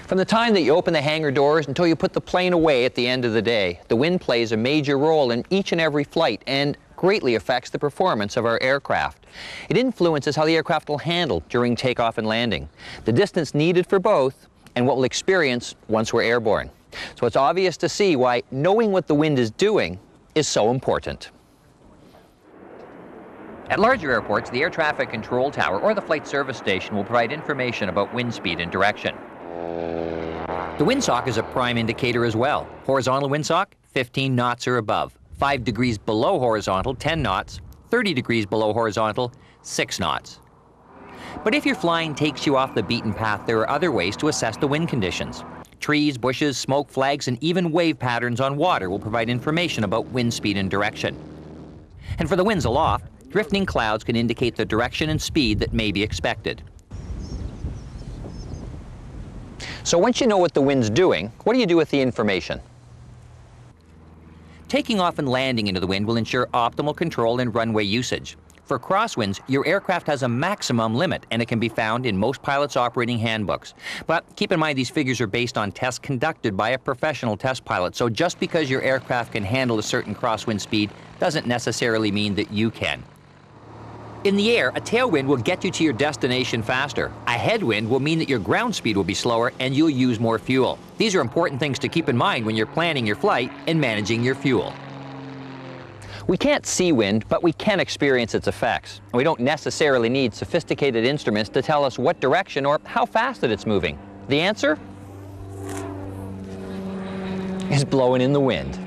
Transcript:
From the time that you open the hangar doors until you put the plane away at the end of the day, the wind plays a major role in each and every flight and greatly affects the performance of our aircraft. It influences how the aircraft will handle during takeoff and landing, the distance needed for both, and what we'll experience once we're airborne. So it's obvious to see why knowing what the wind is doing is so important. At larger airports, the air traffic control tower or the flight service station will provide information about wind speed and direction. The windsock is a prime indicator as well. Horizontal windsock, 15 knots or above. 5 degrees below horizontal, 10 knots. 30 degrees below horizontal, 6 knots. But if your flying takes you off the beaten path, there are other ways to assess the wind conditions. Trees, bushes, smoke flags, and even wave patterns on water will provide information about wind speed and direction. And for the winds aloft, drifting clouds can indicate the direction and speed that may be expected. So once you know what the wind's doing, what do you do with the information? Taking off and landing into the wind will ensure optimal control and runway usage. For crosswinds, your aircraft has a maximum limit, and it can be found in most pilots' operating handbooks. But keep in mind these figures are based on tests conducted by a professional test pilot, so just because your aircraft can handle a certain crosswind speed doesn't necessarily mean that you can. In the air, a tailwind will get you to your destination faster. A headwind will mean that your ground speed will be slower and you'll use more fuel. These are important things to keep in mind when you're planning your flight and managing your fuel. We can't see wind, but we can experience its effects. We don't necessarily need sophisticated instruments to tell us what direction or how fast that it's moving. The answer is blowing in the wind.